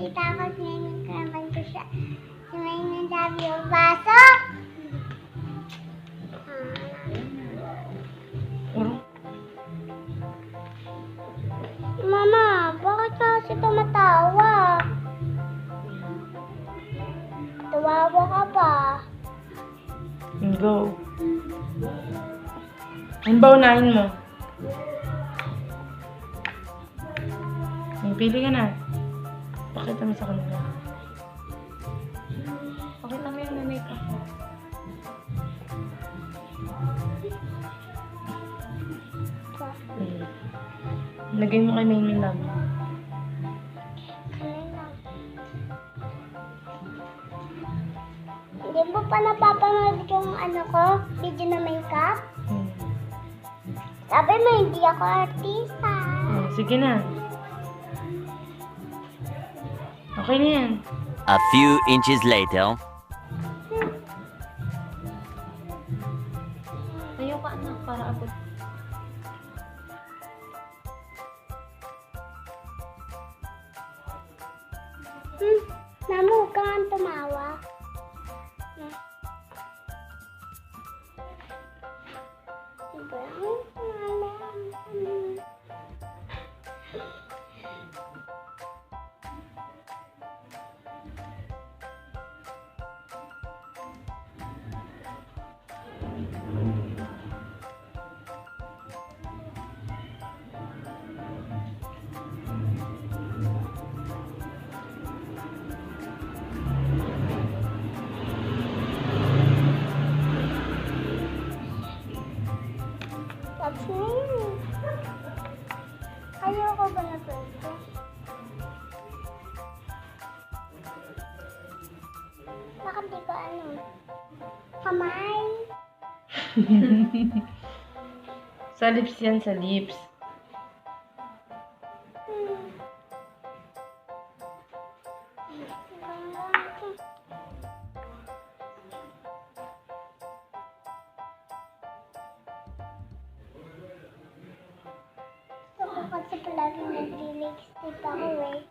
Kita ko sininaman ko siya. Si Maymay love you. Pasok! Mama, bakit kasi tumatawa? Tawawa ka pa. Go. Ano ba unahin mo? Pili ka na. Pakita mo sa kanila. Pakita mo yung makeup mo. Lagay mo kay Maymay lang. Hindi mo pa napapanood yung video na makeup? Sabi mo, hindi ako artista. Sige na. Okay na yan. A few inches later. Tayo ka anak para abot. Mama, huwag ka nga tumawa. Ayoko ba na pwede? Bakit di ko kamay? Sa lips yan, sa lips. Kasi palagi nag-lipstick ako eh.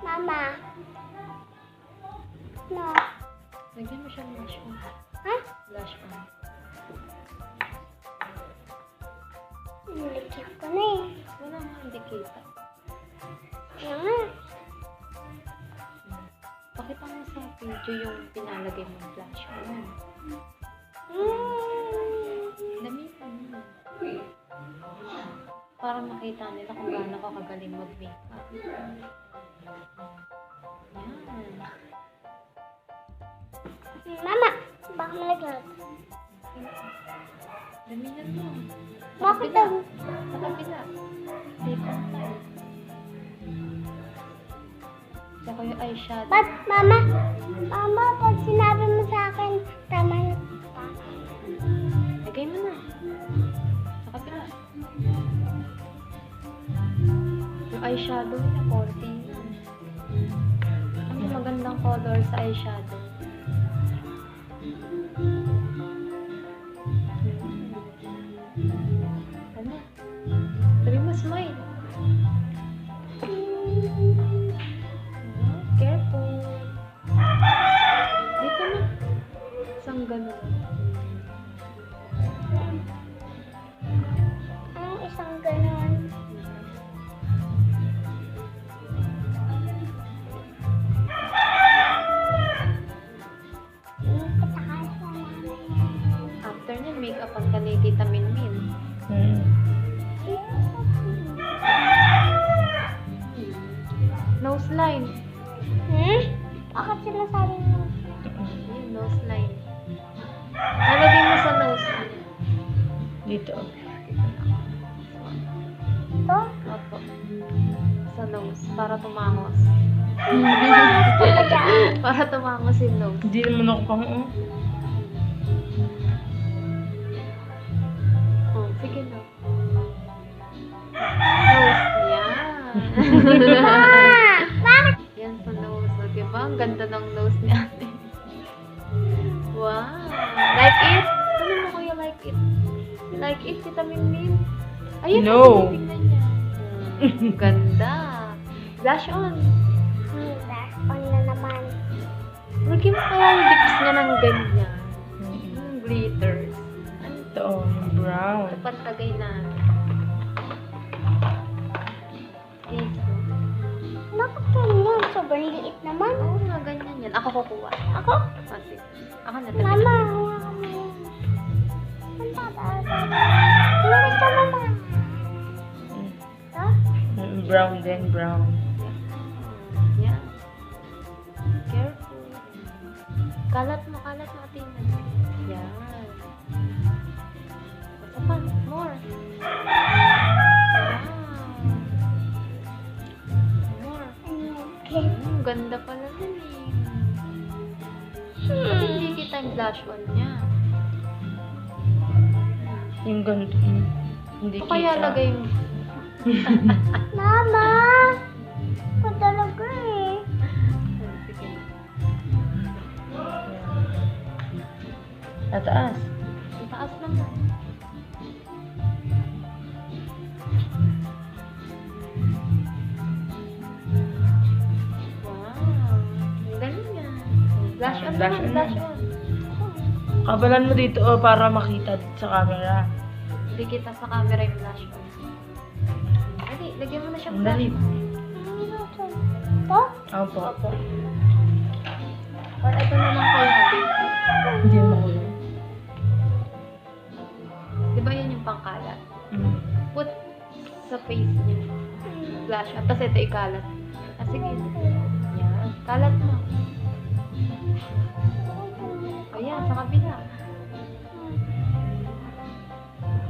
Mama. No. Lagyan mo siya ng blush on. Ha? Blush on. Nilikyan ko na eh. Wala nga, hindi kita. Ano nga? Pakita mo sa video yung pinalagay mong blush on. Damitan mo. Para makita nila kung gaano ka kagaling mag-makeup. Yan. Mama, baka malaglag. Damitan mo. Bakit daw? Sa kabila. Dito tayo. Tsaka yung eyeshadow. Ba't, Mama? Mama, pag sinabi mo sa akin, tama na. Lagay mo na. Sa kabila. Yung eyeshadow niya, konti yan. Ano magandang color sa eyeshadow? Ano? Sabi mo, smile. Careful. Dito na. Isang ganun. Anong isang ganon? After niya, make-up ang ni Tita Minmin. Nose line. Bakit sinasabi mo? Yung nose line. Nalagay mo sa nose. Dito. Ito? Opo. Sa nose. Para tumangos. Para tumangos yung nose. Hindi naman ako pang Oh, sige na. Nose. Yan. Bakit? Yan sa nose. O, diba? Ang ganda ng nose ni ate. Wow. Like it? Ano mo kuya like it? Like it, Tita Minmin? Ayun, No. tingnan niya. Ganda. Blush on. Last on na naman. Lagyan mo kaya yung lips niya ng ganyan. Yung glitters. Ano Ito, oh, yung brown. ito? Pantagay na. Please. Bakit ganyan? Sobrang liit naman. Oo nga, ganyan yan. Ako kukuha. Ako? Ah, sige. Ako na Mama, talaga. hawakan mo yan. Ang tata. Ano gusto mo, ma? Ito? Brown din, brown. Yan. Careful. Kalat mo, Athena. Yan. Basta pa, more. Wow. More. Okay. Ganda pala nun eh. Ba't hindi kita yung blush on niya? Yung ganito. Hindi O kaya kita. lagay mo. Mama! Ito talaga eh. Sige na. Sa taas. Ang taas naman. Wow. Ang galing yan. Blush on Blush naman, on blush na. on. Kabalan mo dito oh, para makita sa camera. Hindi kita sa camera yung blush on. Dali, lagyan mo na siya Ang blush dali. on. Ito? Opo. Opo. Or ito na lang kayo, baby. Hindi mo makuha. Di ba yan yung pangkalat? Mm. Put sa face niya. Blush on. Tapos ito ikalat. Ah, sige. Yan. Kalat mo. Ayan, sa kabila.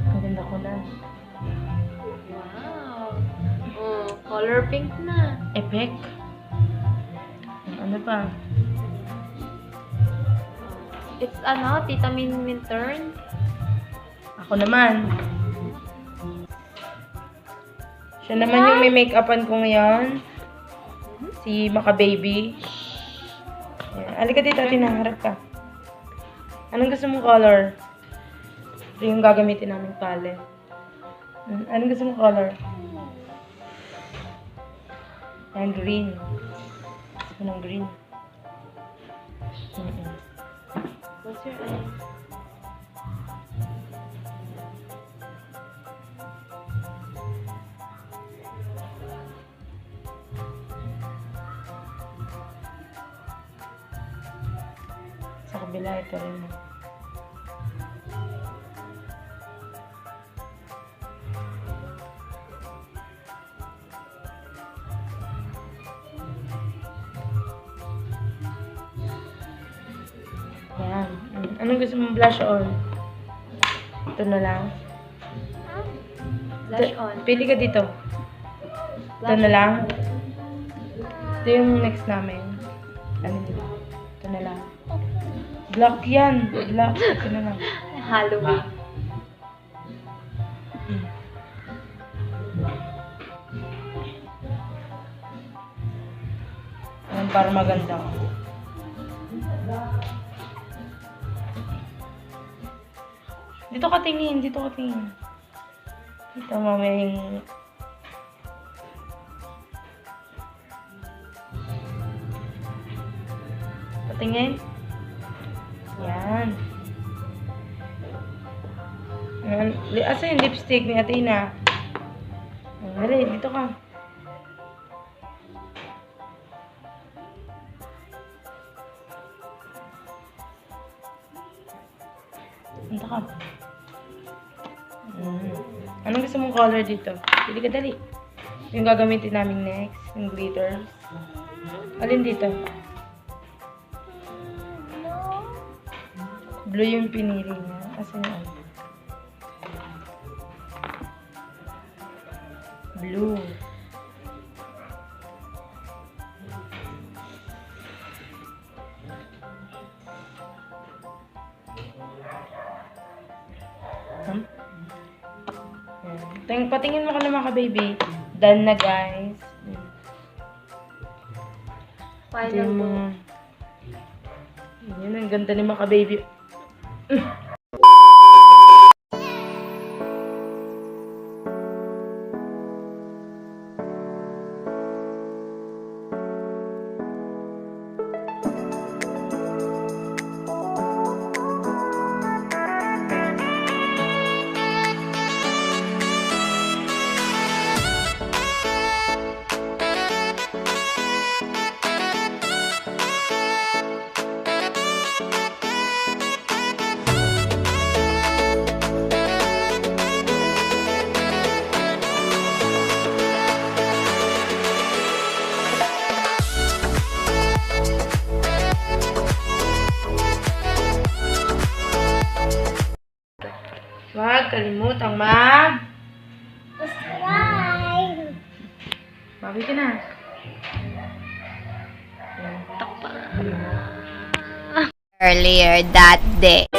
Ang ganda ko na. Wow. Oh, color pink na. Epic. Ano pa? It's Tita Min turn. Ako naman. Siya naman yung may make-upan ko ngayon. Si Maka Baby. Ayan. Halika dito, tinaharap ka. Anong gusto mong color? Ito yung gagamitin naming palette. Anong gusto mong color? Ayan, green. Gusto mo ng green. What's your eye? Sa kabila, ito rin. Ayan. Anong gusto mong blush on? Ito na lang. Blush on. Pili ka dito. Ito na lang. Ito yung next namin. Ano dito? Ito na lang. Black yan. Black. Ito na lang. Halloween. Ayan, para maganda. Dito ka tingin. Dito ka tingin. Dito mamaya yung... Patingin. Yan. Yan. Asa yung lipstick ni Athena? Dali, dito ka. Dito ka. Anong gusto mong color dito? Pili ka dali. Yung gagamitin namin next, yung glitters. Alin dito? Blue yung pinili niya. Asan yung ano? Blue. Patingin mo ka naman ka, baby. Done na, guys. Final Tingnan mo. po. Yun, ang ganda ni Maka Baby. kalimutang mag... Subscribe. Bawi ka na. Earlier that day.